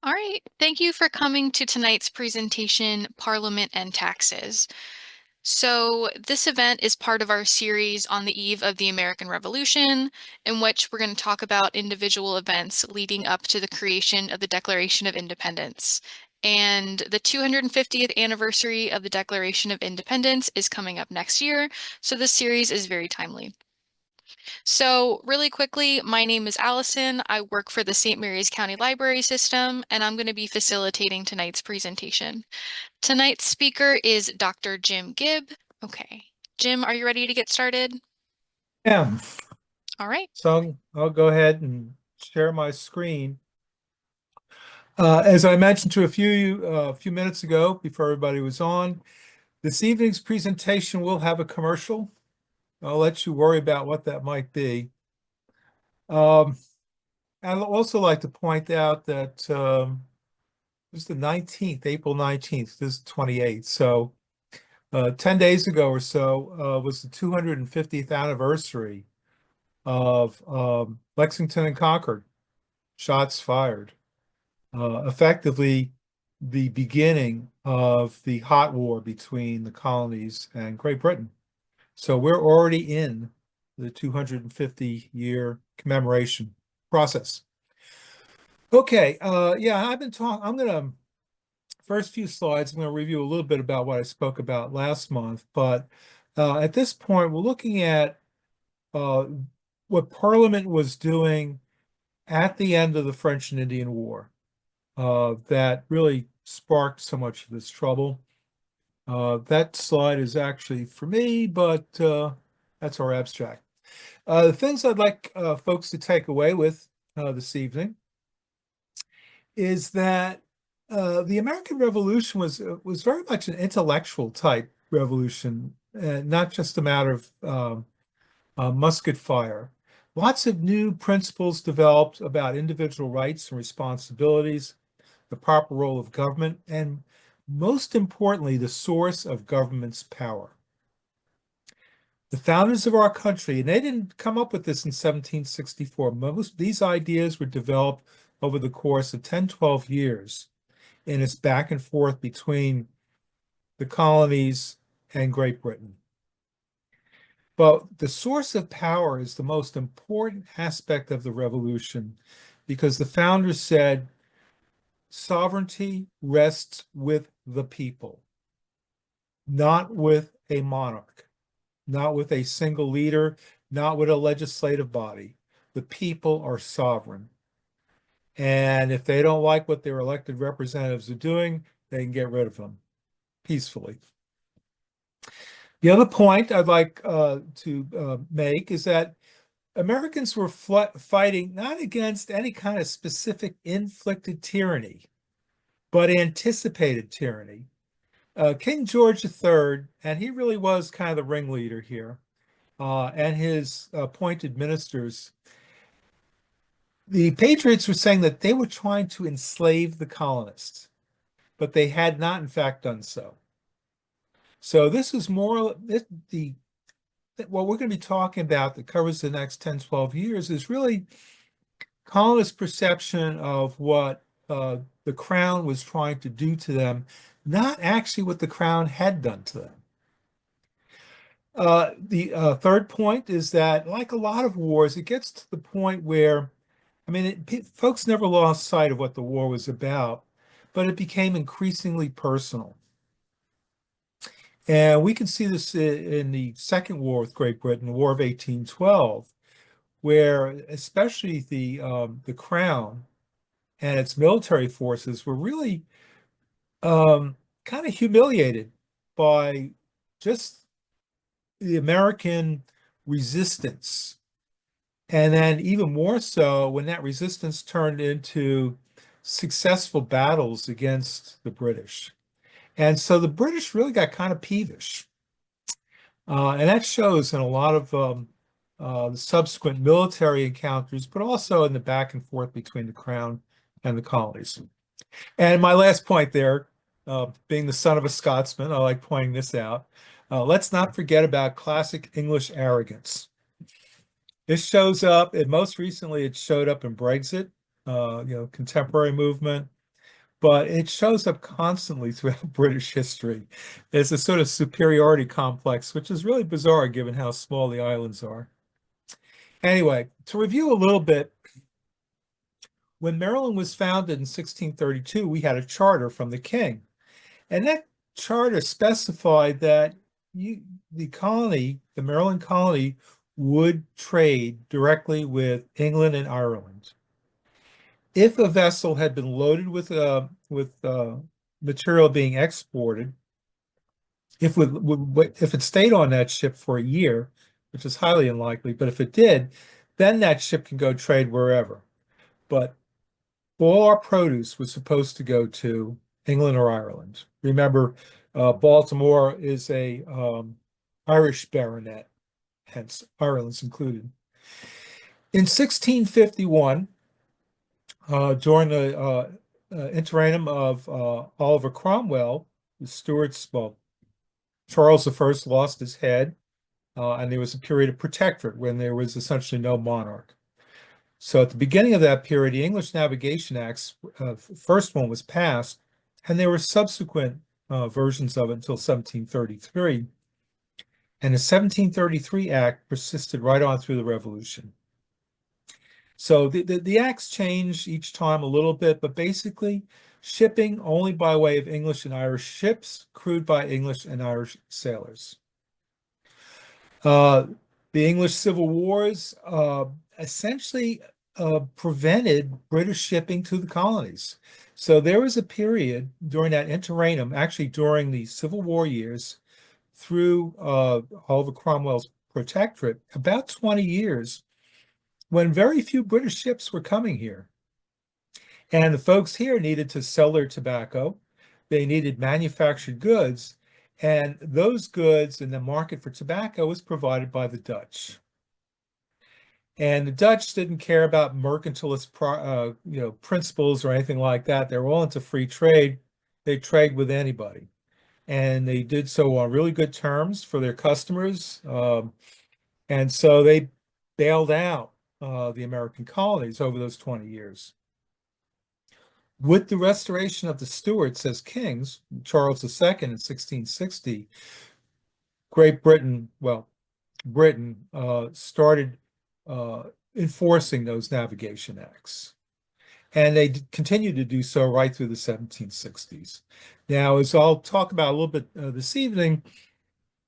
All right, thank you for coming to tonight's presentation, Parliament and Taxes. So this event is part of our series on the eve of the American Revolution, in which we're going to talk about individual events leading up to the creation of the Declaration of Independence. And the 250th anniversary of the Declaration of Independence is coming up next year, so this series is very timely. So really quickly, my name is Allison. I work for the St. Mary's County Library System, and I'm going to be facilitating tonight's presentation. Tonight's speaker is Dr. Jim Gibb. Okay. Jim, are you ready to get started? Yeah, All right. so I'll go ahead and share my screen. As I mentioned to a few minutes ago, before everybody was on, this evening's presentation will have a commercial. I'll let you worry about what that might be. Um, I'd also like to point out that it was the 19th, April 19th, this is 28th. So 10 days ago or so was the 250th anniversary of Lexington and Concord, shots fired. Effectively the beginning of the hot war between the colonies and Great Britain. So we're already in the 250-year commemoration process. Okay, yeah, I'm gonna, first few slides, I'm gonna review a little bit about what I spoke about last month, but at this point, we're looking at uh, what Parliament was doing at the end of the French and Indian War. That really sparked so much of this trouble. That slide is actually for me, but that's our abstract. The things I'd like folks to take away with this evening is that the American Revolution was very much an intellectual type revolution, not just a matter of musket fire. Lots of new principles developed about individual rights and responsibilities, the proper role of government, and most importantly, the source of government's power. The founders of our country, and they didn't come up with this in 1764. Most these ideas were developed over the course of 10, 12 years in its back and forth between the colonies and Great Britain. But the source of power is the most important aspect of the revolution because the founders said sovereignty rests with the people, not with a monarch, not with a single leader, not with a legislative body. The people are sovereign. And if they don't like what their elected representatives are doing, they can get rid of them peacefully. The other point I'd like to make is that Americans were fighting not against any kind of specific inflicted tyranny, but anticipated tyranny. King George III, and he really was kind of the ringleader here, and his appointed ministers, the Patriots were saying that they were trying to enslave the colonists, but they had not, in fact, done so. So this is more what we're going to be talking about that covers the next 10, 12 years is really colonists' perception of what the crown was trying to do to them, not actually what the crown had done to them. The third point is that, like a lot of wars, it gets to the point where, I mean, folks never lost sight of what the war was about, but it became increasingly personal. And we can see this in the Second War with Great Britain, the War of 1812, where especially the Crown and its military forces were really kind of humiliated by just the American resistance. And then even more so when that resistance turned into successful battles against the British. And so the British really got kind of peevish. And that shows in a lot of the subsequent military encounters, but also in the back and forth between the Crown and the colonies. And my last point there, being the son of a Scotsman, I like pointing this out. Let's not forget about classic English arrogance. This shows up, and most recently it showed up in Brexit, contemporary movement. but it shows up constantly throughout British history. It's a sort of superiority complex, which is really bizarre given how small the islands are. Anyway, to review a little bit, when Maryland was founded in 1632, we had a charter from the king. And that charter specified that the colony, the Maryland colony, would trade directly with England and Ireland. If a vessel had been loaded with material being exported, if it stayed on that ship for a year, which is highly unlikely, but if it did, then that ship can go trade wherever. But all our produce was supposed to go to England or Ireland. Remember, Baltimore is a Irish baronet, hence Ireland's included. In 1651, during the interregnum of Oliver Cromwell, the Stuarts, well, Charles I lost his head, and there was a period of protectorate when there was essentially no monarch. So at the beginning of that period, the English Navigation Acts, first one was passed, and there were subsequent versions of it until 1733. And the 1733 Act persisted right on through the Revolution. So the acts change each time a little bit, but basically shipping only by way of English and Irish ships, crewed by English and Irish sailors. The English Civil Wars essentially prevented British shipping to the colonies. So there was a period during that interregnum, actually during the Civil War years, through Oliver Cromwell's protectorate, about 20 years, when very few British ships were coming here. And the folks here needed to sell their tobacco. They needed manufactured goods. And those goods and the market for tobacco was provided by the Dutch. And the Dutch didn't care about mercantilist principles or anything like that. They were all into free trade. They trade with anybody. And they did so on really good terms for their customers. And so they bailed out the American colonies over those 20 years. With the restoration of the Stuarts as kings, Charles II in 1660, Great Britain, well, Britain started enforcing those navigation acts. And they continued to do so right through the 1760s. Now, as I'll talk about a little bit this evening,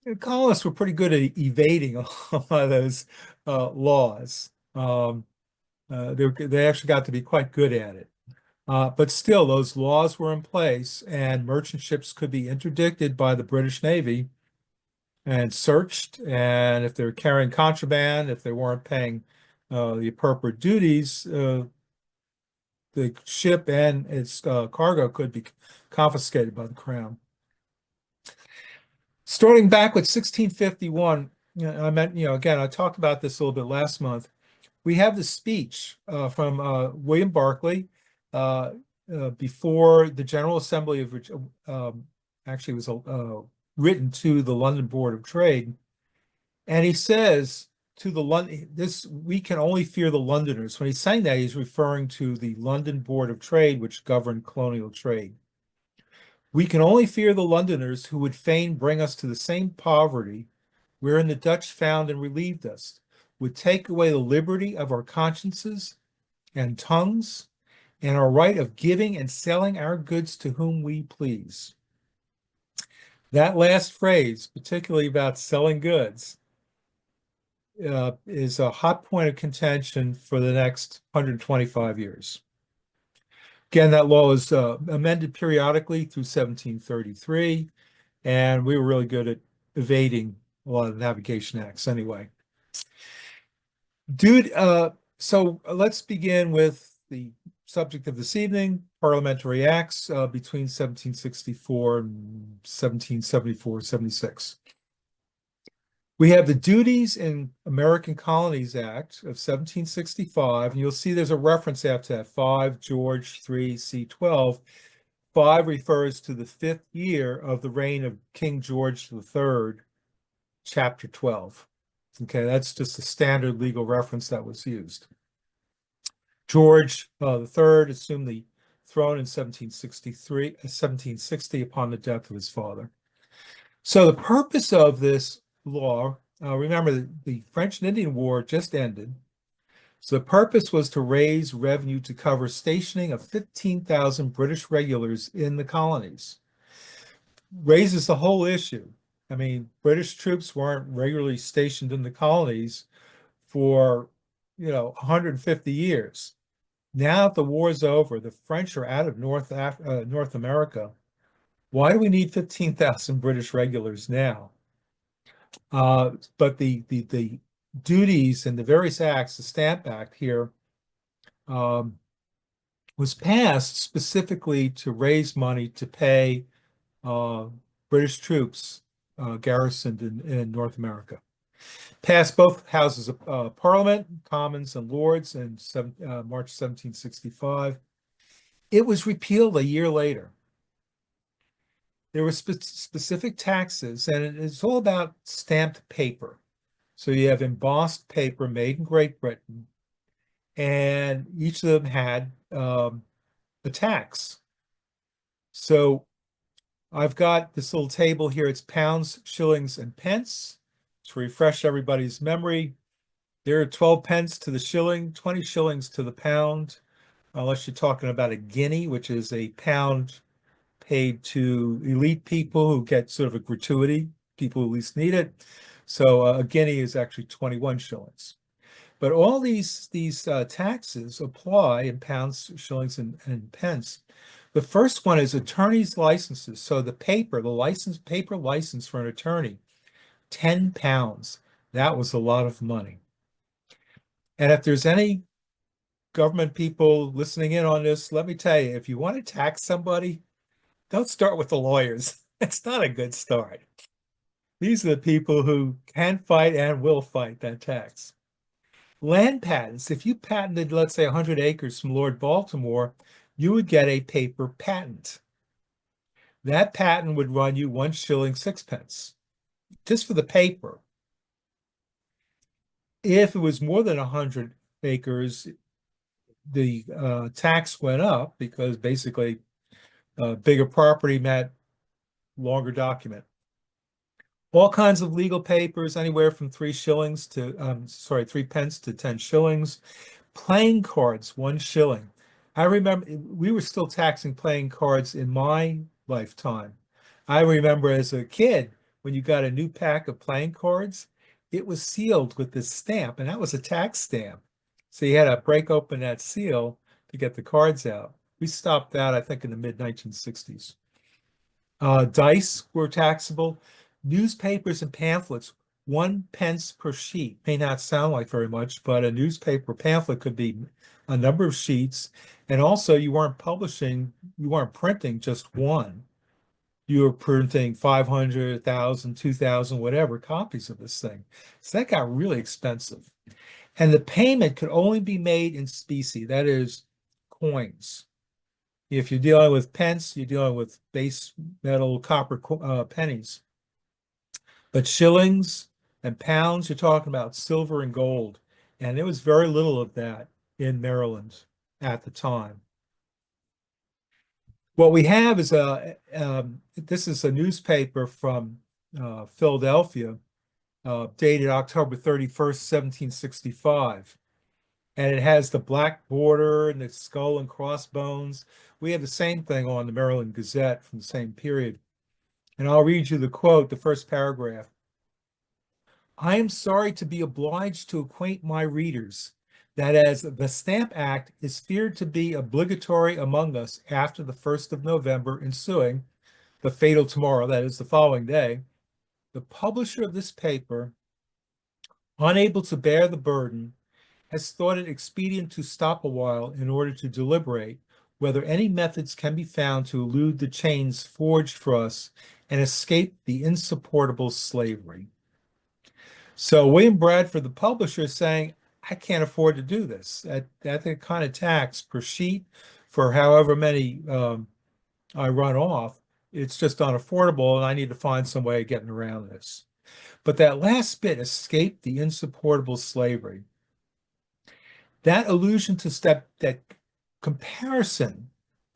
the colonists were pretty good at evading a lot of those laws. They actually got to be quite good at it. But still, those laws were in place, and merchant ships could be interdicted by the British Navy and searched. And if they were carrying contraband, if they weren't paying the appropriate duties, the ship and its cargo could be confiscated by the crown. Starting back with 1651, again, I talked about this a little bit last month. We have the speech from William Berkeley before the General Assembly, of which actually was written to the London Board of Trade. And he says to the London, we can only fear the Londoners. When he's saying that, he's referring to the London Board of Trade, which governed colonial trade. We can only fear the Londoners who would fain bring us to the same poverty wherein the Dutch found and relieved us, would take away the liberty of our consciences and tongues, and our right of giving and selling our goods to whom we please. That last phrase, particularly about selling goods, is a hot point of contention for the next 125 years. Again, that law was amended periodically through 1733, and we were really good at evading a lot of navigation acts anyway. So let's begin with the subject of this evening, Parliamentary Acts between 1764 and 1774-76. We have the Duties in American Colonies Act of 1765, and you'll see there's a reference after that, 5 George 3 C12. 5 refers to the 5th year of the reign of King George III, chapter 12. Okay, that's just a standard legal reference that was used. George III assumed the throne in 1760 upon the death of his father. So the purpose of this law, remember the French and Indian War just ended. So the purpose was to raise revenue to cover stationing of 15,000 British regulars in the colonies. Raises the whole issue. I mean, British troops weren't regularly stationed in the colonies for, 150 years. Now that the war's over, the French are out of North America. Why do we need 15,000 British regulars now? But the duties and the various acts, the Stamp Act here, um, was passed specifically to raise money to pay uh, British troops garrisoned in North America. Passed both houses of Parliament, Commons and Lords in March 1765. It was repealed a year later. There were specific taxes, and it's all about stamped paper. So you have embossed paper made in Great Britain, and each of them had a tax. So I've got this little table here. It's pounds, shillings, and pence. To refresh everybody's memory, there are 12 pence to the shilling, 20 shillings to the pound, unless you're talking about a guinea, which is a pound paid to elite people who get sort of a gratuity, people who at least need it. So a guinea is actually 21 shillings. But all these taxes apply in pounds, shillings, and pence. The first one is attorney's licenses. So the paper license for an attorney, 10 pounds. That was a lot of money. And if there's any government people listening in on this, let me tell you, if you want to tax somebody, don't start with the lawyers. It's not a good start. These are the people who can fight and will fight that tax. Land patents. If you patented, let's say, 100 acres from Lord Baltimore, you would get a paper patent. That patent would run you 1 shilling 6 pence, just for the paper. If it was more than 100 acres, the tax went up because basically bigger property meant longer document. All kinds of legal papers, anywhere from 3 pence to 10 shillings. Playing cards, 1 shilling. I remember we were still taxing playing cards in my lifetime. I remember as a kid, when you got a new pack of playing cards, it was sealed with this stamp, and that was a tax stamp. So you had to break open that seal to get the cards out. We stopped that, I think, in the mid-1960s. Dice were taxable. Newspapers and pamphlets, 1 pence per sheet. May not sound like very much, but a newspaper pamphlet could be a number of sheets. And also, you weren't printing just one. You were printing 500, 1,000, 2,000, whatever copies of this thing. So that got really expensive. And the payment could only be made in specie, that is, coins. If you're dealing with pence, you're dealing with base metal copper pennies. But shillings and pounds, you're talking about silver and gold. And there was very little of that in Maryland at the time. What we have is this is a newspaper from Philadelphia, dated October 31st, 1765. And it has the black border and the skull and crossbones. We have the same thing on the Maryland Gazette from the same period. And I'll read you the quote, the first paragraph. I am sorry to be obliged to acquaint my readers that as the Stamp Act is feared to be obligatory among us after the 1st of November ensuing, the fatal tomorrow, that is the following day, the publisher of this paper, unable to bear the burden, has thought it expedient to stop a while in order to deliberate whether any methods can be found to elude the chains forged for us and escape the insupportable slavery. So William Bradford, the publisher, is saying, I can't afford to do this. That kind of tax per sheet for however many I run off, it's just unaffordable, and I need to find some way of getting around this. But that last bit, escape the insupportable slavery. That allusion to that comparison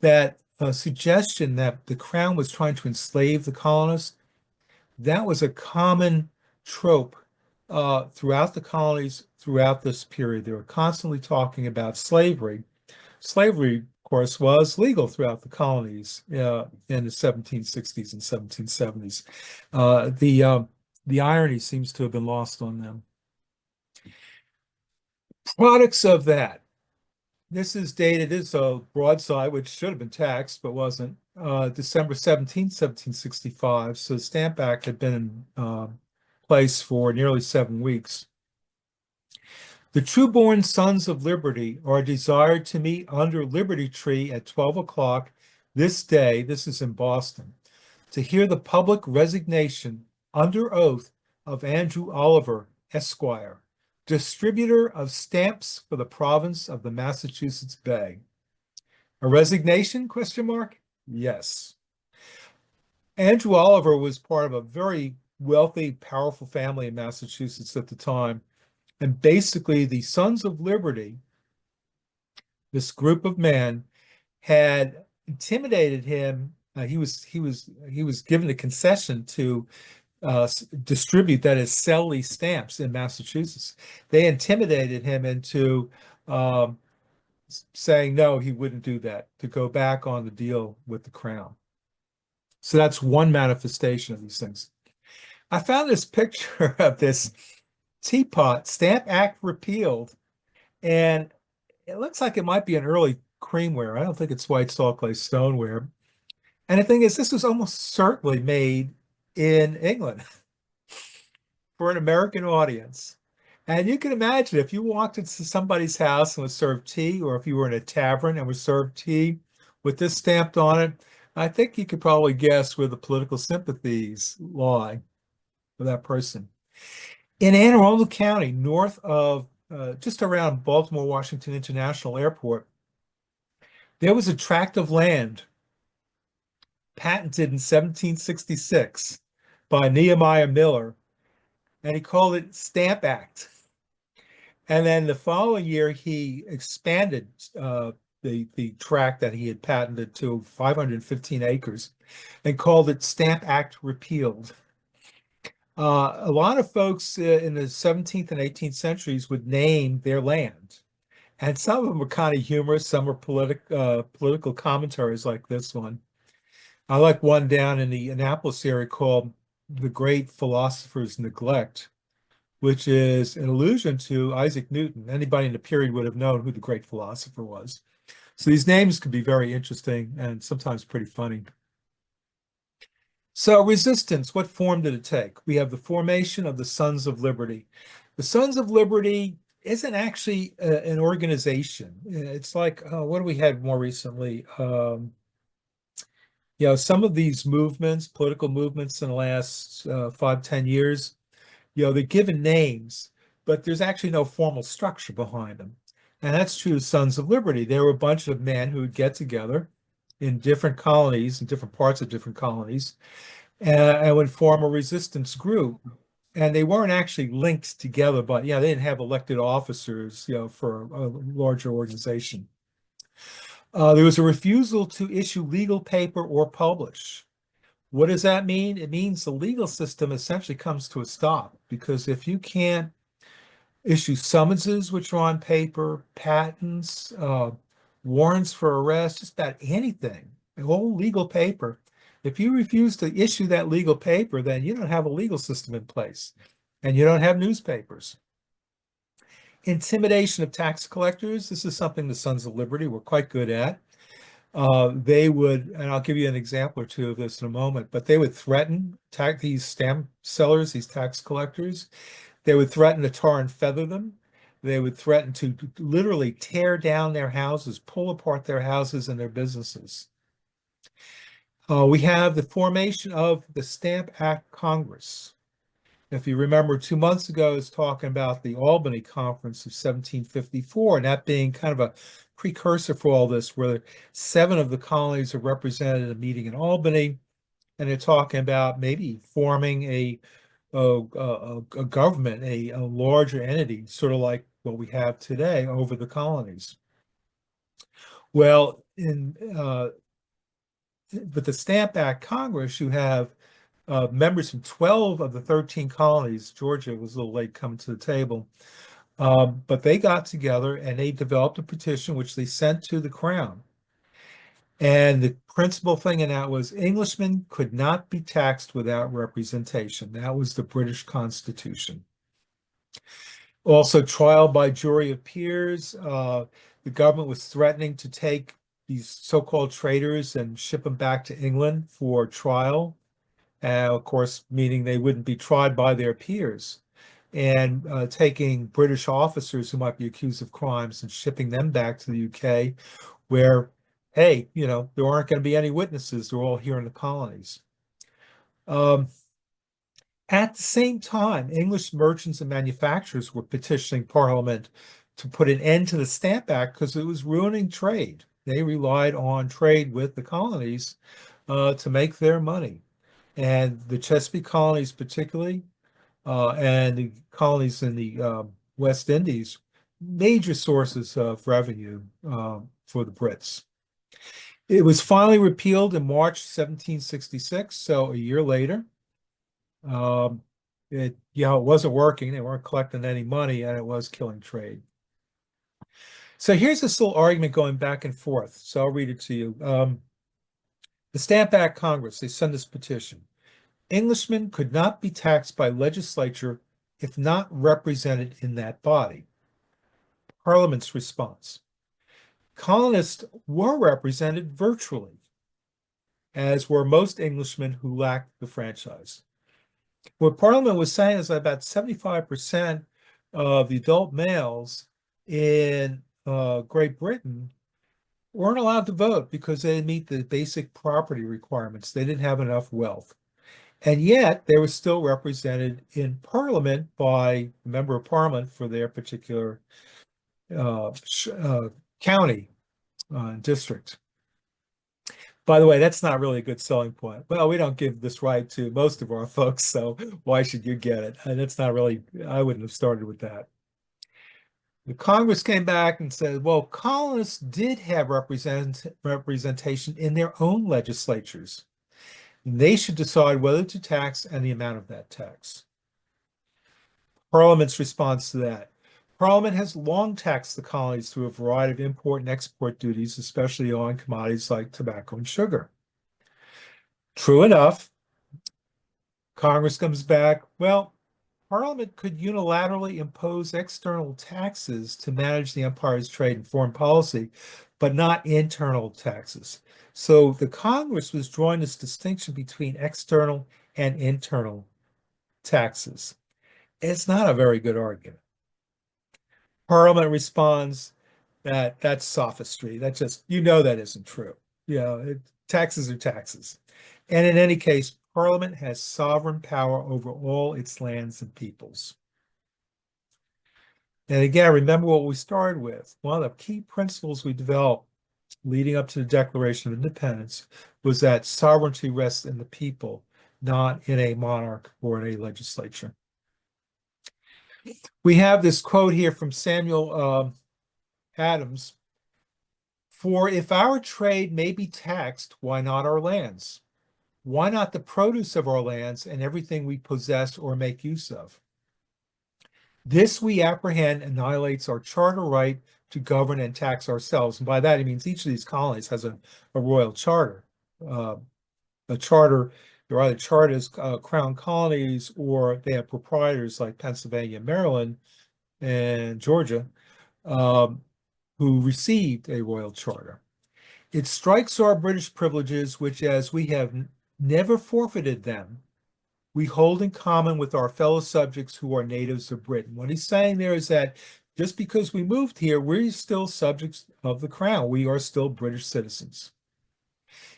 that suggestion that the crown was trying to enslave the colonists, that was a common trope throughout the colonies throughout this period. They were constantly talking about slavery. Slavery, of course, was legal throughout the colonies in the 1760s and 1770s. The irony seems to have been lost on them. Products of that. This is dated, this is a broadside, which should have been taxed, but wasn't, December 17th, 1765. So the Stamp Act had been in place for nearly 7 weeks. The true-born sons of liberty are desired to meet under Liberty Tree at 12 o'clock this day, this is in Boston, to hear the public resignation under oath of Andrew Oliver, Esquire, distributor of stamps for the province of the Massachusetts Bay. A resignation, question mark? Yes. Andrew Oliver was part of a very wealthy, powerful family in Massachusetts at the time. And basically, the Sons of Liberty, this group of men, had intimidated him. He was given a concession to distribute, that is, sell these stamps in Massachusetts. They intimidated him into saying no, he wouldn't do that, to go back on the deal with the crown. So that's one manifestation of these things. I found this picture of this teapot, Stamp Act repealed, and it looks like it might be an early creamware. I don't think it's white salt glaze stoneware. And the thing is, this was almost certainly made in England for an American audience. And you can imagine if you walked into somebody's house and was served tea, or if you were in a tavern and was served tea with this stamped on it, I think you could probably guess where the political sympathies lie for that person. In Anne Arundel County, north of just around Baltimore Washington International Airport, there was a tract of land patented in 1766 by Nehemiah Miller, and he called it Stamp Act. And then the following year, he expanded the tract that he had patented to 515 acres and called it Stamp Act Repealed. A lot of folks in the 17th and 18th centuries would name their land. And some of them were kind of humorous. Some were political commentaries like this one. I like one down in the Annapolis area called The Great Philosopher's Neglect, which is an allusion to Isaac Newton. Anybody in the period would have known who the great philosopher was. So these names could be very interesting and sometimes pretty funny. So resistance, what form did it take? We have the formation of the Sons of Liberty. The Sons of Liberty isn't actually an organization. It's like, what do we had more recently? Some of these movements, political movements in the last 5-10 years, they're given names, but there's actually no formal structure behind them. And that's true of Sons of Liberty. They were a bunch of men who would get together in different colonies, in different parts of different colonies, and would form a resistance group. And they weren't actually linked together, but they didn't have elected officers, for a larger organization. There was a refusal to issue legal paper or publish. What does that mean? It means the legal system essentially comes to a stop, because if you can't issue summonses, which are on paper, patents, warrants for arrest, just about anything, a whole legal paper, if you refuse to issue that legal paper, then you don't have a legal system in place, and you don't have newspapers. Intimidation of tax collectors. This is something the Sons of Liberty were quite good at. They would, and I'll give you an example or two of this in a moment, but they would threaten these stamp sellers, these tax collectors. They would threaten to tar and feather them. They would threaten to literally tear down their houses, pull apart their houses and their businesses. We have the formation of the Stamp Act Congress. If you remember, 2 months ago, I was talking about the Albany Conference of 1754, and that being kind of a precursor for all this, where 7 of the colonies are represented at a meeting in Albany, and they're talking about maybe forming a government, a larger entity, sort of like what we have today over the colonies. Well, with the Stamp Act Congress, you have members from 12 of the 13 colonies. Georgia was a little late coming to the table. But they got together and they developed a petition which they sent to the Crown. And the principal thing in that was Englishmen could not be taxed without representation. That was the British Constitution. Also, trial by jury of peers. The government was threatening to take these so-called traitors and ship them back to England for trial. Of course, meaning they wouldn't be tried by their peers. And taking British officers who might be accused of crimes and shipping them back to the UK, where, hey, there aren't going to be any witnesses. They're all here in the colonies. Um, at the same time, English merchants and manufacturers were petitioning Parliament to put an end to the Stamp Act because it was ruining trade. They relied on trade with the colonies to make their money. And the Chesapeake colonies particularly, and the colonies in the West Indies, major sources of revenue for the Brits. It was finally repealed in March 1766, so a year later. It wasn't working. They weren't collecting any money, and it was killing trade. So here's this little argument going back and forth. So I'll read it to you. The Stamp Act Congress, they send this petition. Englishmen could not be taxed by legislature if not represented in that body. Parliament's response. Colonists were represented virtually, as were most Englishmen who lacked the franchise. What Parliament was saying is that about 75% of the adult males in Great Britain weren't allowed to vote because they didn't meet the basic property requirements. They didn't have enough wealth. And yet they were still represented in Parliament by a member of Parliament for their particular county district. By the way, that's not really a good selling point. Well, we don't give this right to most of our folks, so why should you get it? And that's not really, I wouldn't have started with that. The Congress came back and said, well, colonists did have representation in their own legislatures. They should decide whether to tax and the amount of that tax. Parliament's response to that. Parliament has long taxed the colonies through a variety of import and export duties, especially on commodities like tobacco and sugar. True enough, Congress comes back, well, Parliament could unilaterally impose external taxes to manage the empire's trade and foreign policy, but not internal taxes. So the Congress was drawing this distinction between external and internal taxes. It's not a very good argument. Parliament responds that that's sophistry. That just, that isn't true. Taxes are taxes. And in any case, Parliament has sovereign power over all its lands and peoples. And again, remember what we started with. One of the key principles we developed leading up to the Declaration of Independence was that sovereignty rests in the people, not in a monarch or in a legislature. We have this quote here from Samuel Adams. For if our trade may be taxed, why not our lands? Why not the produce of our lands and everything we possess or make use of? This we apprehend annihilates our charter right to govern and tax ourselves. And by that, he means each of these colonies has a royal charter. A charter, they're either chartered as crown colonies or they have proprietors like Pennsylvania, Maryland, and Georgia, who received a royal charter. It strikes our British privileges, which as we have never forfeited them, we hold in common with our fellow subjects who are natives of Britain. What he's saying there is that just because we moved here, we're still subjects of the crown. We are still British citizens.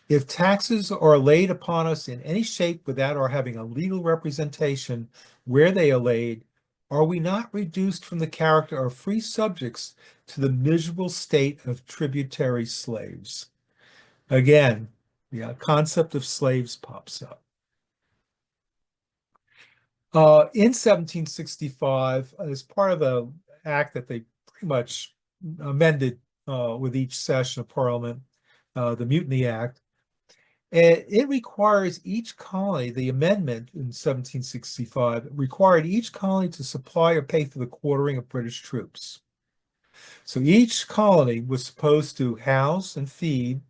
If taxes are laid upon us in any shape without our having a legal representation where they are laid, are we not reduced from the character of free subjects to the miserable state of tributary slaves? Again, the concept of slaves pops up. In 1765, as part of the act that they pretty much amended with each session of Parliament, the Mutiny Act. And it requires each colony, the amendment in 1765 required each colony to supply or pay for the quartering of British troops. So each colony was supposed to house and feed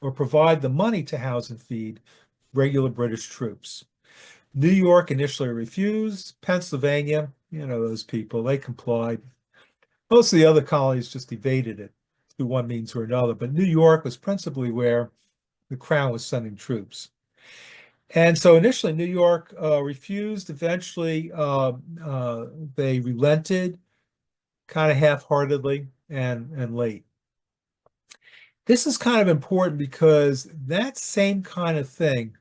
or provide the money to house and feed regular British troops. New York initially refused. Pennsylvania, those people, they complied. Most of the other colonies just evaded it through one means or another, but New York was principally where the Crown was sending troops. And so initially, New York refused. Eventually, they relented, kind of half-heartedly and late. This is kind of important because that same kind of thing,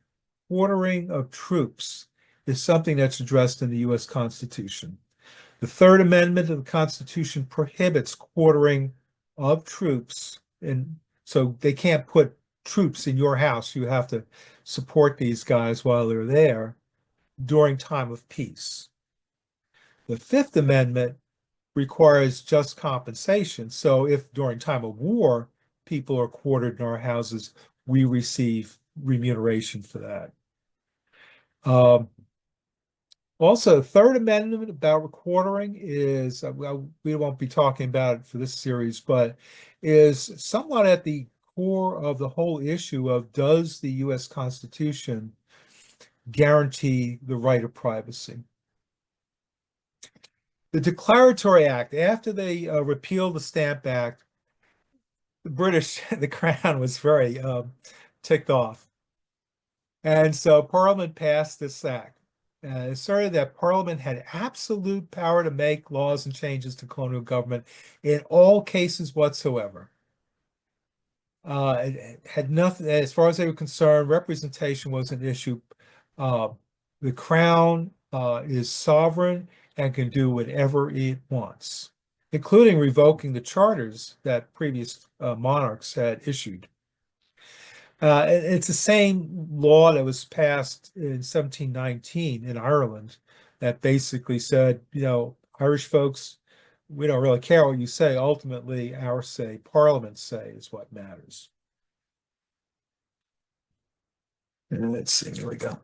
quartering of troops, is something that's addressed in the U.S. Constitution. The Third Amendment of the Constitution prohibits quartering of troops, and so they can't put troops in your house. You have to support these guys while they're there during time of peace. The Fifth Amendment requires just compensation. So if during time of war, people are quartered in our houses, we receive remuneration for that. Also, Third Amendment about quartering is, well, we won't be talking about it for this series, but is somewhat at the core of the whole issue of, does the U.S. Constitution guarantee the right of privacy? The Declaratory Act, after they repealed the Stamp Act, the British, the Crown was very ticked off. And so Parliament passed this act. It asserted that Parliament had absolute power to make laws and changes to colonial government in all cases whatsoever. It had nothing, as far as they were concerned, representation was an issue. The Crown is sovereign and can do whatever it wants, including revoking the charters that previous monarchs had issued. It's the same law that was passed in 1719 in Ireland that basically said, Irish folks, we don't really care what you say. Ultimately, our say, Parliament's say, is what matters. And let's see, here we go.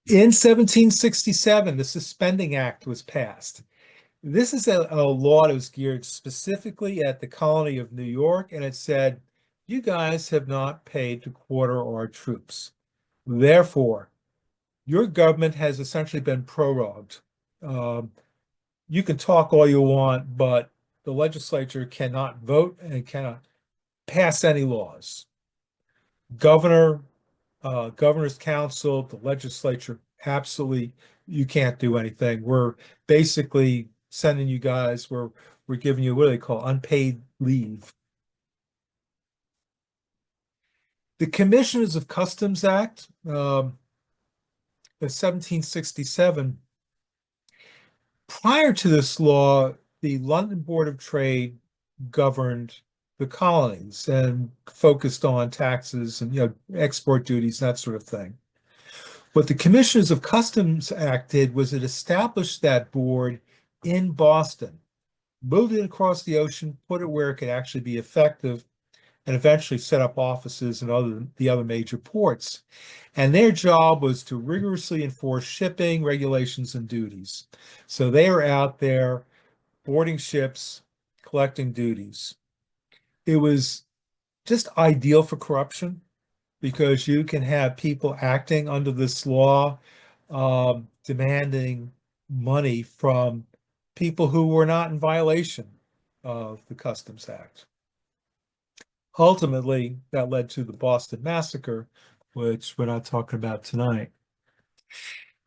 In 1767, the Suspending Act was passed. This is a law that was geared specifically at the colony of New York, and it said, you guys have not paid to quarter our troops. Therefore, your government has essentially been prorogued. You can talk all you want, but the legislature cannot vote and cannot pass any laws. Governor, governor's council, the legislature, absolutely, you can't do anything. We're basically sending you guys, we're giving you what they call unpaid leave. The Commissioners of Customs Act of 1767, prior to this law, the London Board of Trade governed the colonies and focused on taxes and export duties, that sort of thing. What the Commissioners of Customs Act did was it established that board in Boston, moved it across the ocean, put it where it could actually be effective, and eventually set up offices in the other major ports. And their job was to rigorously enforce shipping regulations and duties. So they are out there boarding ships, collecting duties. It was just ideal for corruption because you can have people acting under this law, demanding money from people who were not in violation of the Customs Act. Ultimately, that led to the Boston Massacre, which we're not talking about tonight.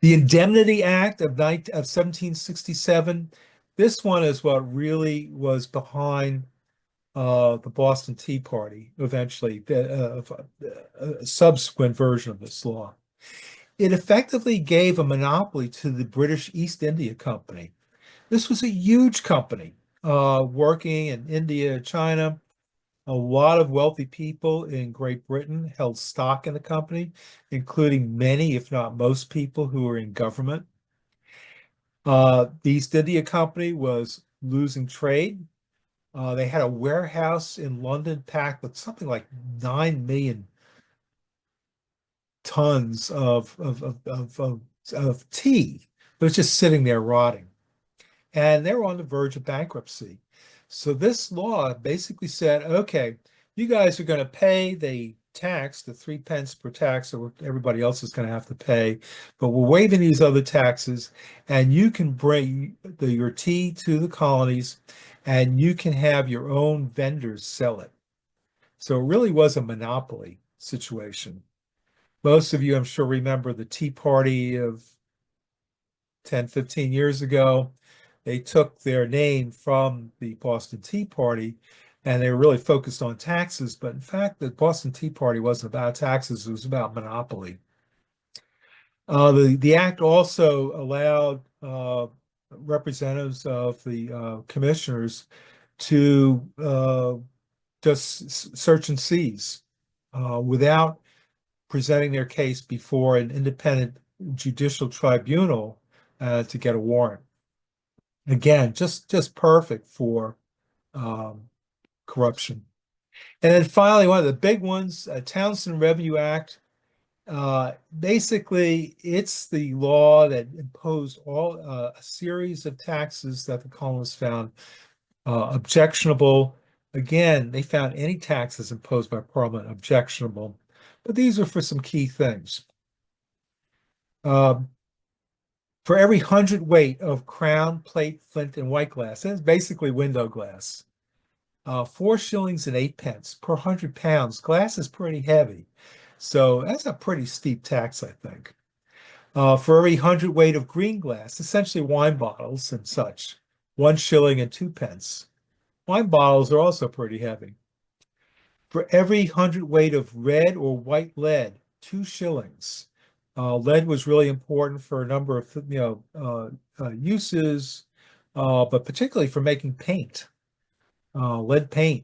The Indemnity Act of 1767, this one is what really was behind the Boston Tea Party, eventually, a subsequent version of this law. It effectively gave a monopoly to the British East India Company. This was a huge company working in India, China. A lot of wealthy people in Great Britain held stock in the company, including many, if not most people who were in government. The East India Company was losing trade. They had a warehouse in London packed with something like 9 million tons of tea. It was just sitting there rotting. And they were on the verge of bankruptcy. So this law basically said, okay, you guys are going to pay the tax, the 3 pence per tax that everybody else is going to have to pay, but we're waiving these other taxes, and you can bring your tea to the colonies, and you can have your own vendors sell it. So it really was a monopoly situation. Most of you, I'm sure, remember the Tea Party of 10, 15 years ago. They took their name from the Boston Tea Party, and they were really focused on taxes. But in fact, the Boston Tea Party wasn't about taxes, it was about monopoly. The act also allowed representatives of the commissioners to just search and seize without presenting their case before an independent judicial tribunal to get a warrant. Again, just perfect for um, corruption. And then finally, one of the big ones, Townsend Revenue Act. Basically, it's the law that imposed a series of taxes that the colonists found objectionable. Again, they found any taxes imposed by Parliament objectionable, but these are for some key things. Um, for every 100 weight of crown, plate, flint, and white glass, that's basically window glass. 4 shillings and 8 pence per 100 pounds. Glass is pretty heavy, so that's a pretty steep tax, I think. For every 100 weight of green glass, essentially wine bottles and such, 1 shilling and 2 pence. Wine bottles are also pretty heavy. For every 100 weight of red or white lead, 2 shillings. Lead was really important for a number of uses, but particularly for making paint, lead paint.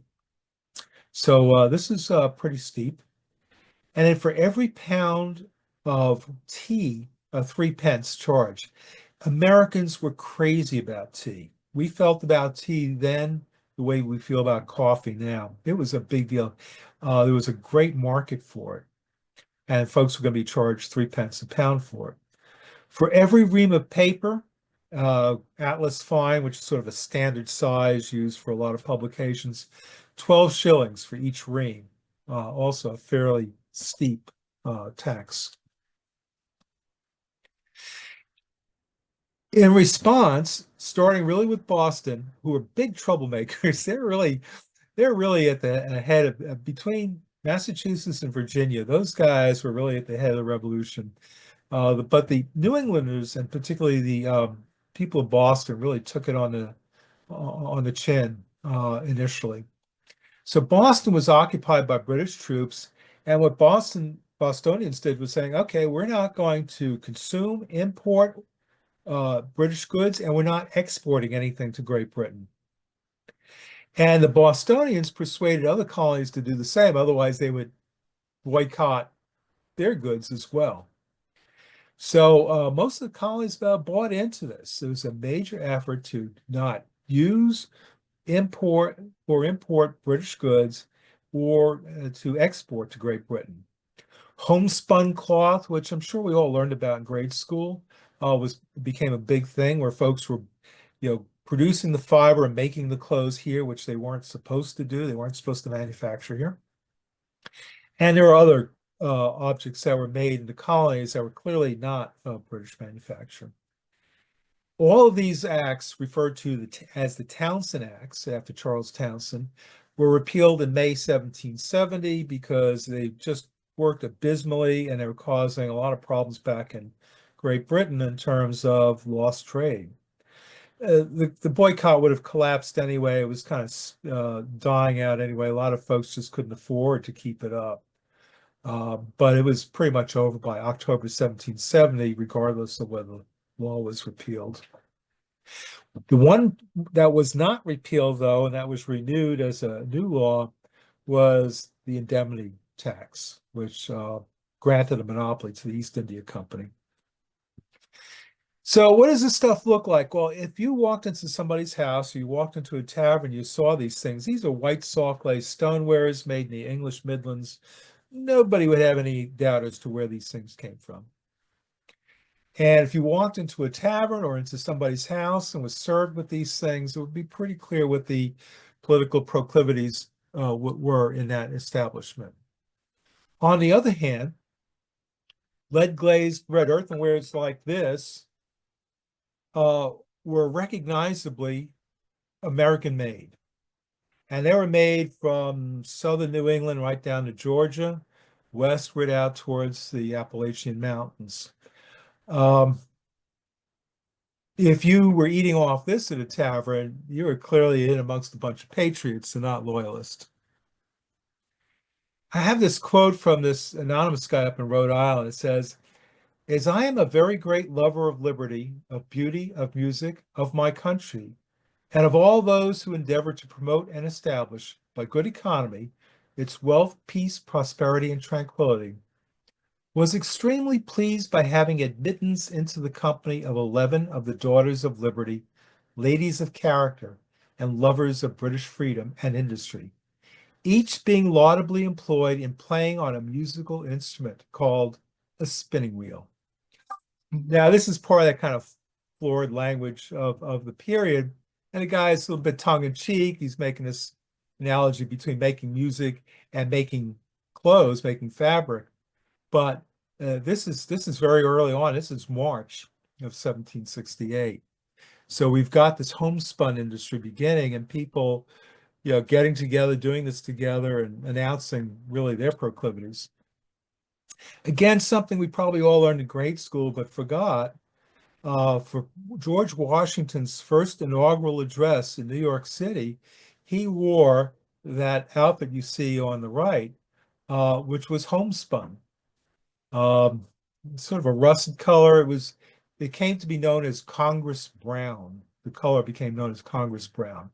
So this is pretty steep. And then for every pound of tea, a 3 pence charge. Americans were crazy about tea. We felt about tea then the way we feel about coffee now. It was a big deal. There was a great market for it, and folks were going to be charged 3 pence a pound for it. For every ream of paper, Atlas fine, which is sort of a standard size used for a lot of publications, 12 shillings for each ream. Also a fairly steep tax. In response, starting really with Boston, who are big troublemakers, they're really at the head of between Massachusetts and Virginia. Those guys were really at the head of the revolution. But the New Englanders, and particularly the people of Boston, really took it on the chin initially. So Boston was occupied by British troops, and what Bostonians did was saying, okay, we're not going to consume, import British goods, and we're not exporting anything to Great Britain. And the Bostonians persuaded other colonies to do the same, otherwise they would boycott their goods as well. So most of the colonies bought into this. It was a major effort to not use, import, British goods or to export to Great Britain. Homespun cloth, which I'm sure we all learned about in grade school, became a big thing where folks were, producing the fiber and making the clothes here, which they weren't supposed to do. They weren't supposed to manufacture here. And there are other objects that were made in the colonies that were clearly not British manufacture. All of these acts, referred to as the Townshend Acts after Charles Townshend, were repealed in May 1770 because they just worked abysmally and they were causing a lot of problems back in Great Britain in terms of lost trade. The boycott would have collapsed anyway. It was kind of dying out anyway. A lot of folks just couldn't afford to keep it up. But it was pretty much over by October 1770, regardless of whether the law was repealed. The one that was not repealed, though, and that was renewed as a new law, was the indemnity tax, which granted a monopoly to the East India Company. So what does this stuff look like? Well, if you walked into somebody's house or you walked into a tavern, you saw these things. These are white saw clay stonewares made in the English Midlands. Nobody would have any doubt as to where these things came from. And if you walked into a tavern or into somebody's house and was served with these things, it would be pretty clear what the political proclivities were in that establishment. On the other hand, lead glazed red earthenwares like this uh, were recognizably American made. And they were made from southern New England right down to Georgia, westward out towards the Appalachian Mountains. Um, if you were eating off this at a tavern, you were clearly in amongst a bunch of patriots and not loyalists. I have this quote from this anonymous guy up in Rhode Island. It says, as I am a very great lover of liberty, of beauty, of music, of my country, and of all those who endeavor to promote and establish, by good economy, its wealth, peace, prosperity, and tranquility, was extremely pleased by having admittance into the company of 11 of the daughters of liberty, ladies of character, and lovers of British freedom and industry, each being laudably employed in playing on a musical instrument called a spinning wheel. Now, this is part of that kind of florid language of the period. And the guy is a little bit tongue-in-cheek. He's making this analogy between making music and making clothes, making fabric. But this is very early on. This is March of 1768. So we've got this homespun industry beginning, and people, getting together, doing this together, and announcing really their proclivities. Again, something we probably all learned in grade school, but forgot. For George Washington's first inaugural address in New York City, he wore that outfit you see on the right, which was homespun. Um, Sort of a russet color. It came to be known as Congress brown. The color became known as Congress brown.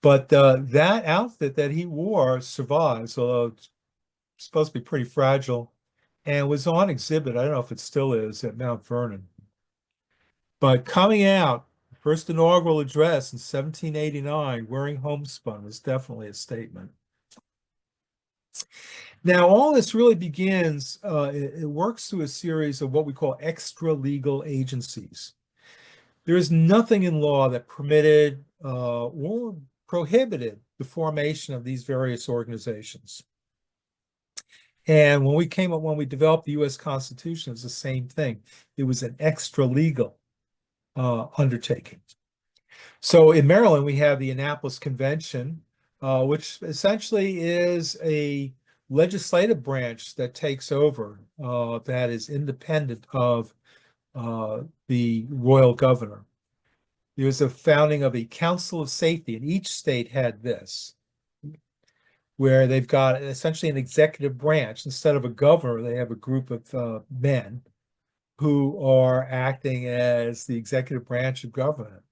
But that outfit that he wore survives, although it's supposed to be pretty fragile, and was on exhibit. I don't know if it still is at Mount Vernon. But coming out, first inaugural address in 1789, wearing homespun was definitely a statement. Now, all this really begins, it works through a series of what we call extra legal agencies. There is nothing in law that permitted or prohibited the formation of these various organizations. And when we developed the US Constitution, it's the same thing. It was an extra legal undertaking. So in Maryland, we have the Annapolis Convention, which essentially is a legislative branch that takes over, that is independent of the royal governor. There's a founding of a Council of Safety, and each state had this, where they've got essentially an executive branch. Instead of a governor, they have a group of men who are acting as the executive branch of government.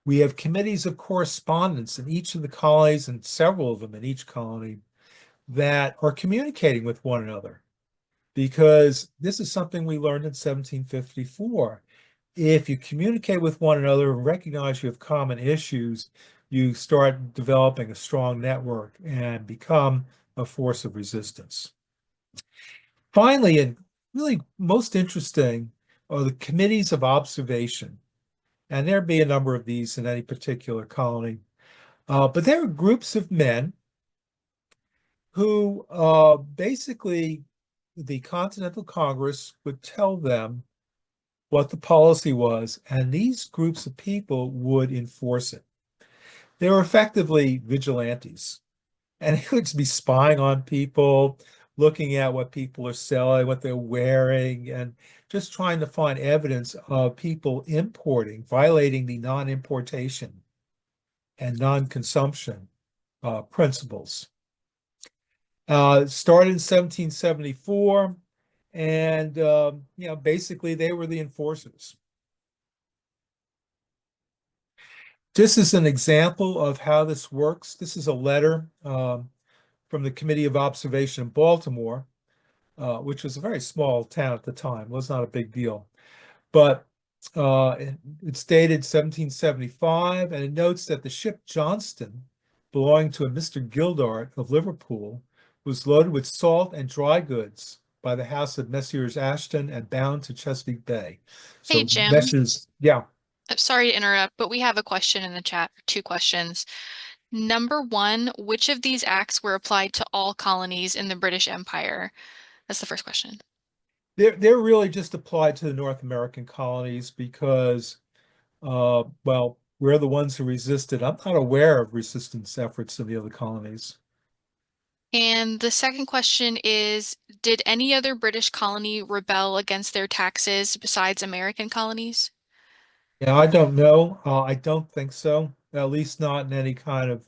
We have committees of correspondence in each of the colonies and several of them in each colony that are communicating with one another, because this is something we learned in 1754. If you communicate with one another and recognize you have common issues, you start developing a strong network and become a force of resistance. Finally, and really most interesting, are the committees of observation. And there'd be a number of these in any particular colony. But there are groups of men who basically the Continental Congress would tell them what the policy was, and these groups of people would enforce it. They were effectively vigilantes, and they would just be spying on people, looking at what people are selling, what they're wearing, and just trying to find evidence of people importing, violating the non-importation and non-consumption principles. Started in 1774, and basically they were the enforcers. Just as an example of how this works, this is a letter from the Committee of Observation in Baltimore, which was a very small town at the time. It was not a big deal. But It's dated 1775, and it notes that the ship Johnston, belonging to a Mr. Gildart of Liverpool, was loaded with salt and dry goods by the house of Messrs. Ashton and bound to Chesapeake Bay. Hey, So Jim. Messrs. Yeah, Sorry to interrupt, but we have a question in the chat, two questions. Number one, which of these acts were applied to all colonies in the British Empire? That's the first question. they're really just applied to the North American colonies because, well, we're the ones who resisted. I'm not aware of resistance efforts in the other colonies. And the second question is, did any other British colony rebel against their taxes besides American colonies? Yeah, I don't know. I don't think so. At least not in any kind of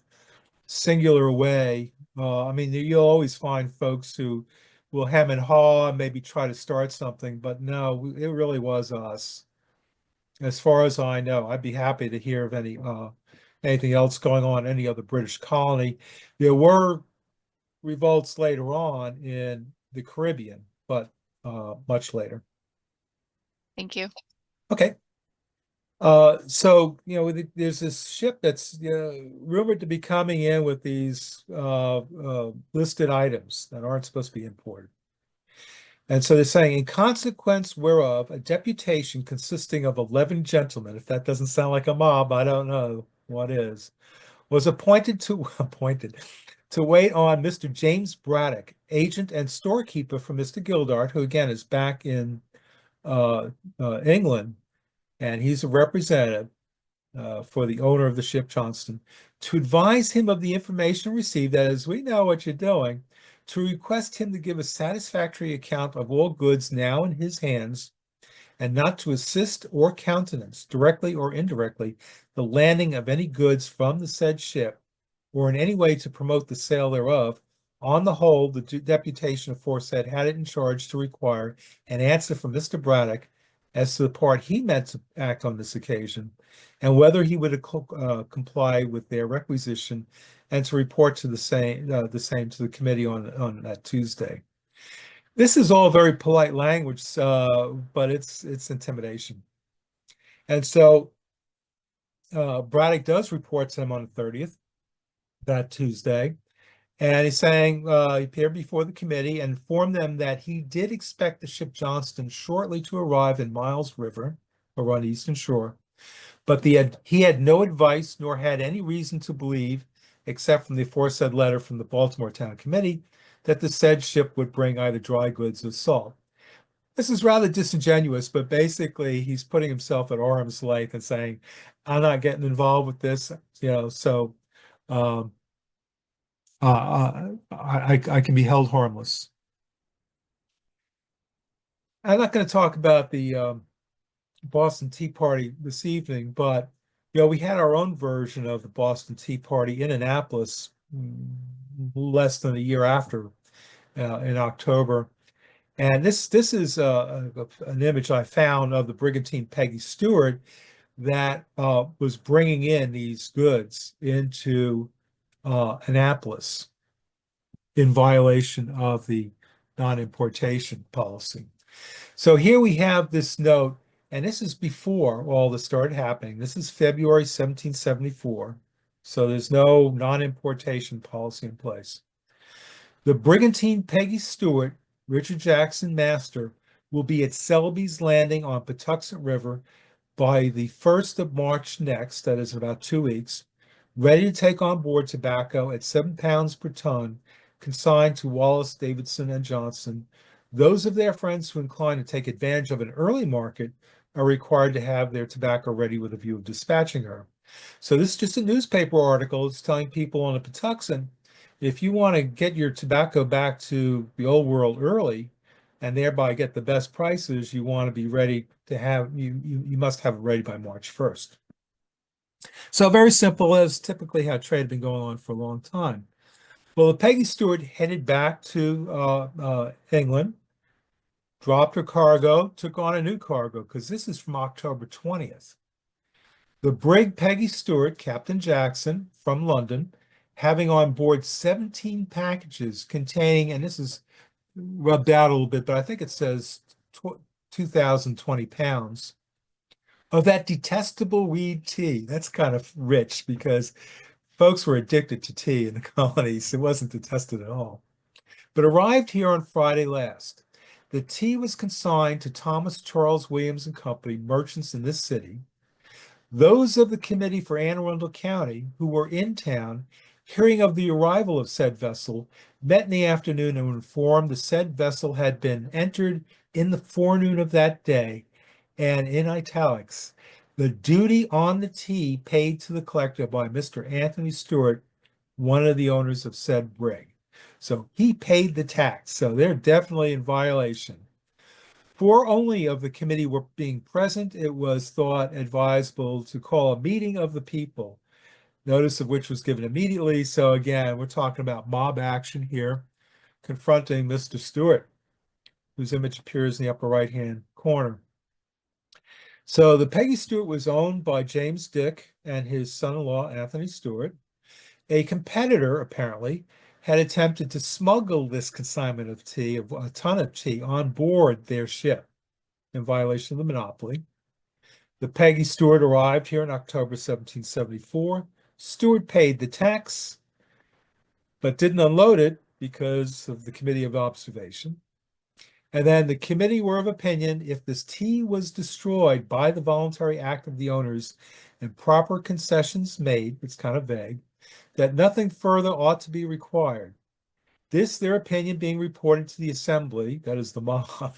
singular way. I mean, you'll always find folks who will hem and haw and maybe try to start something, but no, it really was us. As far as I know, I'd be happy to hear of anything else going on in any other British colony. There were revolts later on in the Caribbean, but much later. Thank you. Okay. So, there's this ship that's rumored to be coming in with these listed items that aren't supposed to be imported. And so they're saying, in consequence whereof, a deputation consisting of 11 gentlemen, if that doesn't sound like a mob, I don't know what is, was appointed to appointed to wait on Mr. James Braddock, agent and storekeeper for Mr. Gildart, who again is back in uh, England, and he's a representative for the owner of the ship Johnston, to advise him of the information received, that as we know what you're doing, to request him to give a satisfactory account of all goods now in his hands, and not to assist or countenance, directly or indirectly, the landing of any goods from the said ship, or in any way to promote the sale thereof. On the whole, the deputation aforesaid had it in charge to require an answer from Mr. Braddock as to the part he meant to act on this occasion, and whether he would comply with their requisition, and to report to the same to the committee on that Tuesday. This is all very polite language, but it's intimidation. And so Braddock does report to him on the 30th, that Tuesday, and he's saying he appeared before the committee and informed them that he did expect the ship Johnston shortly to arrive in Miles River, or on the eastern shore, but he had no advice nor had any reason to believe, except from the aforesaid letter from the Baltimore Town Committee, that the said ship would bring either dry goods or salt. This is rather disingenuous, but basically he's putting himself at arm's length and saying, I'm not getting involved with this, so um, I can be held harmless. I'm not going to talk about the Boston Tea Party this evening, but we had our own version of the Boston Tea Party in Annapolis less than a year after, in October. And this is an image I found of the brigantine Peggy Stewart that was bringing in these goods into Annapolis in violation of the non-importation policy. So here we have this note, and this is before all this started happening. This is February 1774. So there's no non-importation policy in place. The brigantine Peggy Stewart, Richard Jackson, master, will be at Selby's Landing on Patuxent River by the 1st of March next, that is about 2 weeks, ready to take on board tobacco at 7 pounds per ton, consigned to Wallace, Davidson, and Johnson. Those of their friends who incline to take advantage of an early market are required to have their tobacco ready with a view of dispatching her. So this is just a newspaper article. It's telling people on the Patuxent, if you want to get your tobacco back to the old world early and thereby get the best prices, you want to be ready to have, you must have it ready by March 1st. So very simple, as typically how trade had been going on for a long time. Well, the Peggy Stewart headed back to England, dropped her cargo, took on a new cargo, because this is from October 20th. The brig Peggy Stewart, Captain Jackson from London, having on board 17 packages containing, and this is rubbed out a little bit, but I think it says 2,020 pounds of that detestable weed tea. That's kind of rich because folks were addicted to tea in the colonies. It wasn't detested at all. But arrived here on Friday last. The tea was consigned to Thomas Charles Williams and Company, merchants in this city. Those of the Committee for Anne Arundel County who were in town, hearing of the arrival of said vessel, met in the afternoon and were informed the said vessel had been entered in the forenoon of that day, and in italics, the duty on the tea paid to the collector by Mr. Anthony Stewart, one of the owners of said brig. So he paid the tax. So they're definitely in violation. Four only of the committee were being present. It was thought advisable to call a meeting of the people, notice of which was given immediately. So again, we're talking about mob action here, confronting Mr. Stewart, whose image appears in the upper right-hand corner. So the Peggy Stewart was owned by James Dick and his son-in-law, Anthony Stewart. A competitor, apparently, had attempted to smuggle this consignment of tea, a ton of tea, on board their ship in violation of the monopoly. The Peggy Stewart arrived here in October 1774. Stewart paid the tax, but didn't unload it because of the Committee of Observation. And then the committee were of opinion if this tea was destroyed by the voluntary act of the owners and proper concessions made, it's kind of vague, that nothing further ought to be required. This, their opinion being reported to the assembly, that is the mob,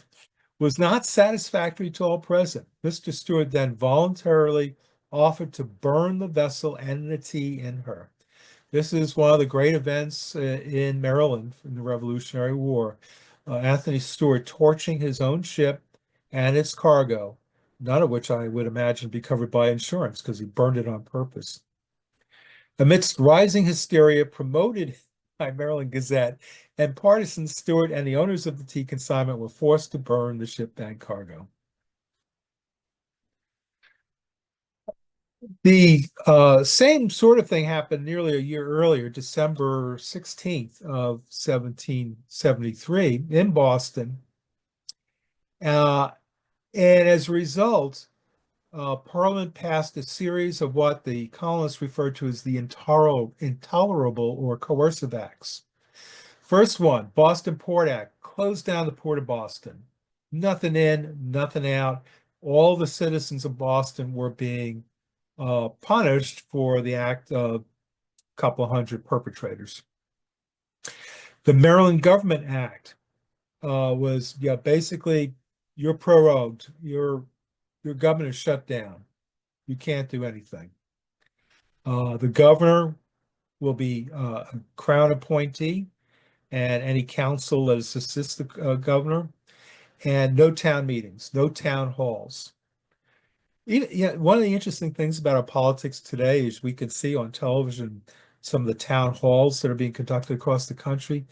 was not satisfactory to all present. Mr. Stewart then voluntarily offered to burn the vessel and the tea in her. This is one of the great events in Maryland in the Revolutionary War. Anthony Stewart torching his own ship and its cargo, none of which I would imagine be covered by insurance because he burned it on purpose. Amidst rising hysteria promoted by Maryland Gazette and partisan, Stewart and the owners of the tea consignment were forced to burn the ship and cargo. The same sort of thing happened nearly a year earlier, December 16th of 1773 in Boston. And as a result, Parliament passed a series of what the colonists referred to as the intolerable or coercive acts. First one, Boston Port Act, closed down the port of Boston. Nothing in, nothing out. All the citizens of Boston were being punished for the act of a couple hundred perpetrators. The Maryland Government Act was, yeah, basically you're prorogued. Your government is shut down. You can't do anything. The governor will be a crown appointee, and any council that assists the governor, and no town meetings, no town halls. Yeah, one of the interesting things about our politics today is we can see on television some of the town halls that are being conducted across the country.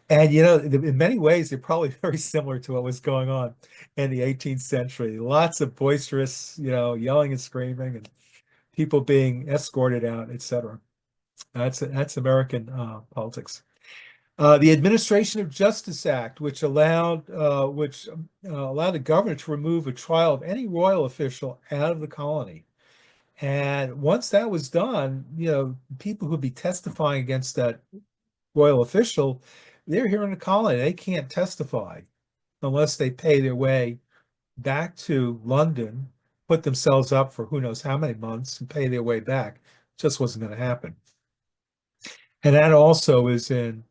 And, in many ways, they're probably very similar to what was going on in the 18th century. Lots of boisterous, yelling and screaming and people being escorted out, etc. That's American politics. The Administration of Justice Act, which allowed the governor to remove a trial of any royal official out of the colony. And once that was done, people who'd be testifying against that royal official, they're here in the colony. They can't testify unless they pay their way back to London, put themselves up for who knows how many months and pay their way back. Just wasn't going to happen. And that also is in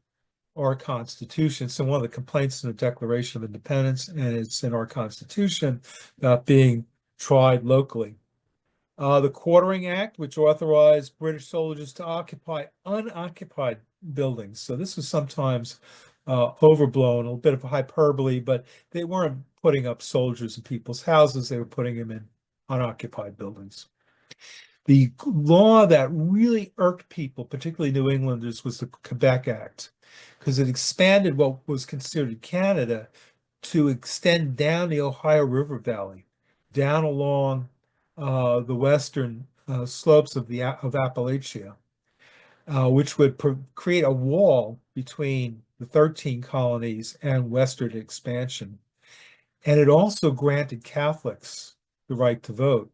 our Constitution. So one of the complaints in the Declaration of Independence, and it's in our Constitution, about being tried locally. The Quartering Act, which authorized British soldiers to occupy unoccupied buildings. So this was sometimes overblown, a bit of a hyperbole, but they weren't putting up soldiers in people's houses. They were putting them in unoccupied buildings. The law that really irked people, particularly New Englanders, was the Quebec Act, because it expanded what was considered Canada to extend down the Ohio River Valley, down along the western slopes of Appalachia, which would create a wall between the 13 colonies and western expansion. And it also granted Catholics the right to vote.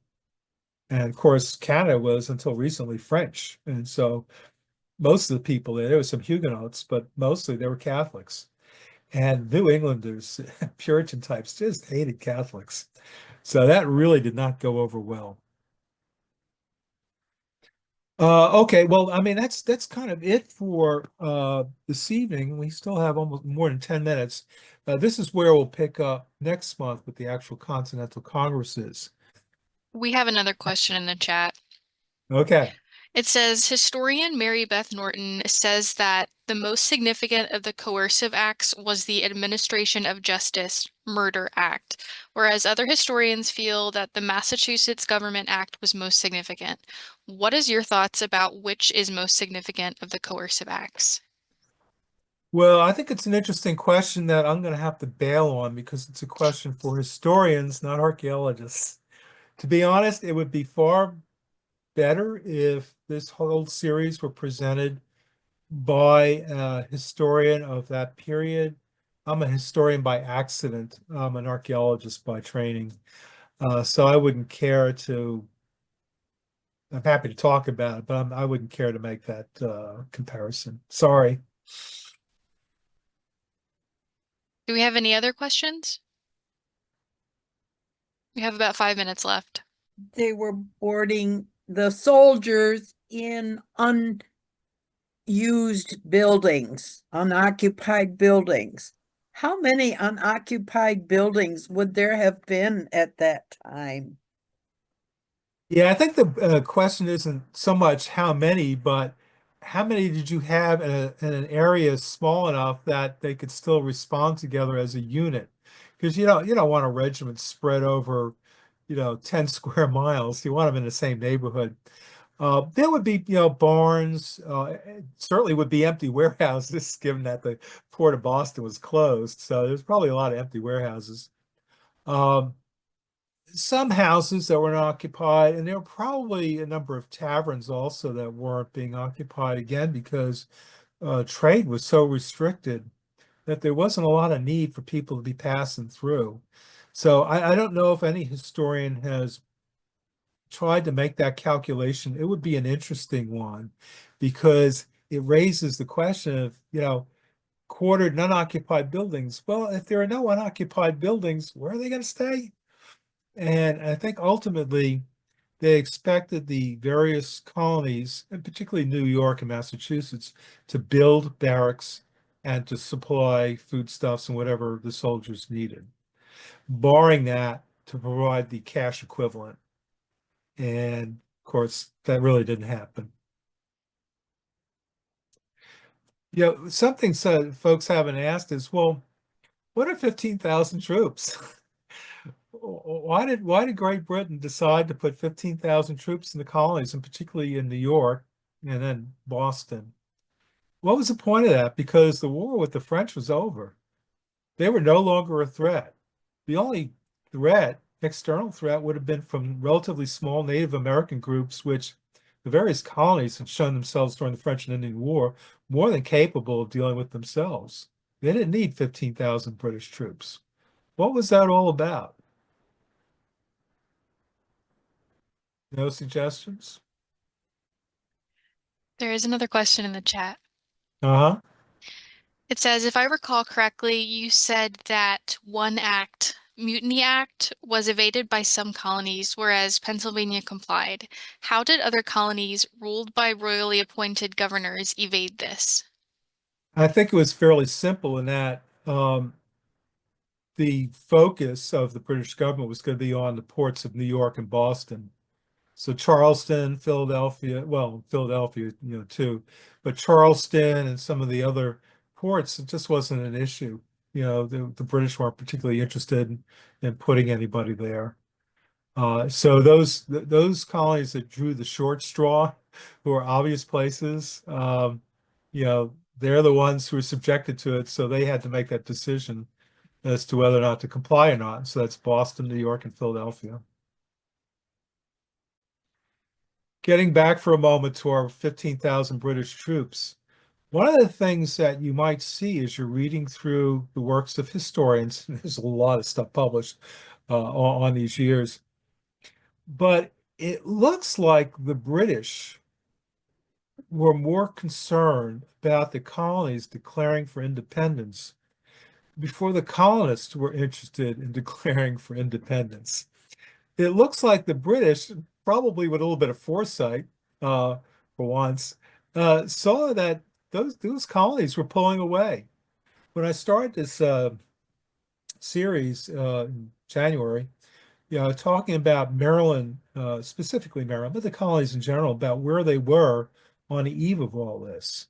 And of course, Canada was until recently French. And so most of the people there were some Huguenots, but mostly they were Catholics. And New Englanders, Puritan types, just hated Catholics. So that really did not go over well. Okay, well, I mean that's kind of it for this evening. We still have almost more than 10 minutes. This is where we'll pick up next month with the actual Continental Congresses. We have another question in the chat. Okay. It says historian Mary Beth Norton says that the most significant of the coercive acts was the Administration of Justice Murder Act, whereas other historians feel that the Massachusetts Government Act was most significant. What is your thoughts about which is most significant of the coercive acts? Well, I think it's an interesting question that I'm going to have to bail on because it's a question for historians, not archaeologists. To be honest, it would be far better if this whole series were presented by a historian of that period. I'm a historian by accident. I'm an archaeologist by training. So I wouldn't care to, I'm happy to talk about it, but I wouldn't care to make that comparison. Sorry. Do we have any other questions? We have about 5 minutes left. They were boarding the soldiers in unused buildings, unoccupied buildings. How many unoccupied buildings would there have been at that time? Yeah, I think the question isn't so much how many, but how many did you have in an area small enough that they could still respond together as a unit? Because you don't want a regiment spread over, 10 square miles. You want them in the same neighborhood. There would be, barns. Certainly would be empty warehouses, given that the port of Boston was closed. So there's probably a lot of empty warehouses. Um, some houses that were not occupied, and there were probably a number of taverns also that weren't being occupied again because trade was so restricted that there wasn't a lot of need for people to be passing through. So I don't know if any historian has tried to make that calculation. It would be an interesting one because it raises the question of, quartered unoccupied buildings. Well, if there are no unoccupied buildings, where are they going to stay? And I think ultimately they expected the various colonies, and particularly New York and Massachusetts, to build barracks and to supply foodstuffs and whatever the soldiers needed. Barring that, to provide the cash equivalent. And of course, that really didn't happen. Something folks haven't asked is, well, what are 15,000 troops? Why did Great Britain decide to put 15,000 troops in the colonies, and particularly in New York and then Boston? What was the point of that? Because the war with the French was over. They were no longer a threat. The only external threat, would have been from relatively small Native American groups, which the various colonies had shown themselves during the French and Indian War more than capable of dealing with themselves. They didn't need 15,000 British troops. What was that all about? No suggestions? There is another question in the chat. Uh-huh. It says, if I recall correctly, you said that one act, Mutiny Act, was evaded by some colonies, whereas Pennsylvania complied. How did other colonies ruled by royally appointed governors evade this? I think it was fairly simple in that the focus of the British government was going to be on the ports of New York and Boston. So Charleston, Philadelphia, well, Philadelphia, too, but Charleston and some of the other ports, it just wasn't an issue. The British weren't particularly interested in putting anybody there. So those colonies that drew the short straw, who are obvious places, they're the ones who were subjected to it. So they had to make that decision as to whether or not to comply or not. So that's Boston, New York, and Philadelphia. Getting back for a moment to our 15,000 British troops, one of the things that you might see as you're reading through the works of historians, there's a lot of stuff published on these years, but It looks like the British were more concerned about the colonies declaring for independence before the colonists were interested in declaring for independence. It looks like the British, probably with a little bit of foresight, for once, saw that those colonies were pulling away. When I started this series in January, talking about Maryland, specifically Maryland, but the colonies in general, about where they were on the eve of all this.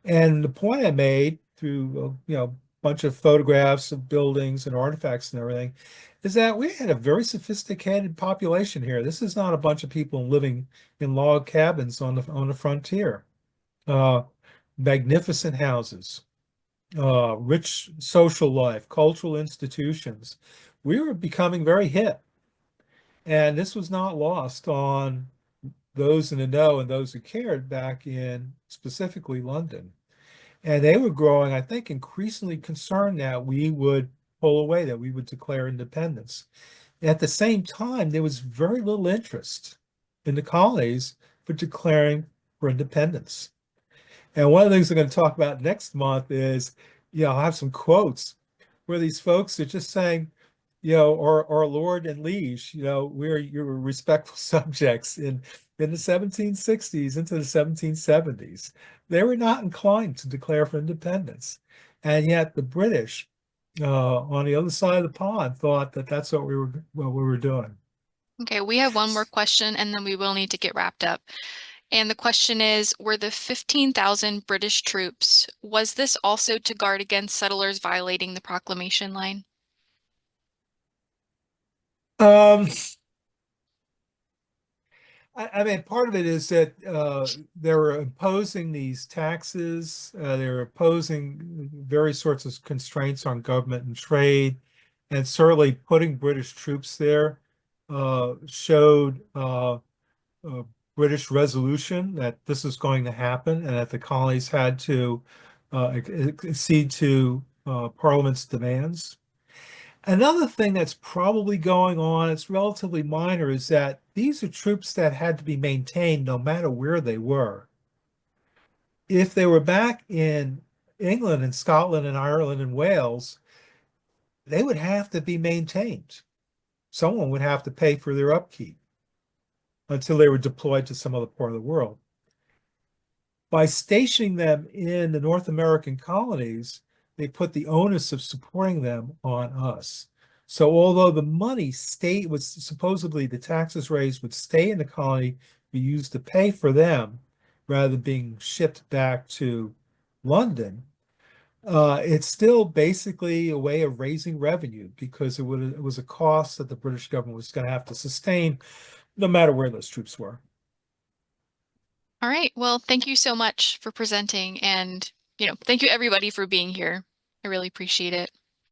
And the point I made through, a bunch of photographs of buildings and artifacts and everything is that we had a very sophisticated population here. This is not a bunch of people living in log cabins on the frontier. Uh, Magnificent houses, rich social life, cultural institutions. We were becoming very hip, and this was not lost on those in the know and those who cared back in specifically London. And they were growing, I think, increasingly concerned that we would pull away, that we would declare independence. At the same time, there was very little interest in the colonies for declaring for independence. And one of the things I'm going to talk about next month is, I'll have some quotes where these folks are just saying, our Lord and Liege, we're your respectful subjects in the 1760s into the 1770s. They were not inclined to declare for independence. And yet the British, on the other side of the pond, thought that that's what we were doing. Okay, we have one more question and then we will need to get wrapped up. And the question is, were the 15,000 British troops, was this also to guard against settlers violating the proclamation line? Um, I mean, part of it is that they were imposing these taxes, they were imposing various sorts of constraints on government and trade, and certainly putting British troops there showed British resolution that this was going to happen and that the colonies had to accede to Parliament's demands. Another thing that's probably going on, it's relatively minor, is that these are troops that had to be maintained no matter where they were. If they were back in England and Scotland and Ireland and Wales, they would have to be maintained. Someone would have to pay for their upkeep until they were deployed to some other part of the world. By stationing them in the North American colonies, they put the onus of supporting them on us. So although the money was supposedly the taxes raised would stay in the colony, be used to pay for them rather than being shipped back to London, it's still basically a way of raising revenue because it was a cost that the British government was going to have to sustain no matter where those troops were. All right, well, thank you so much for presenting and, thank you everybody for being here. I really appreciate it.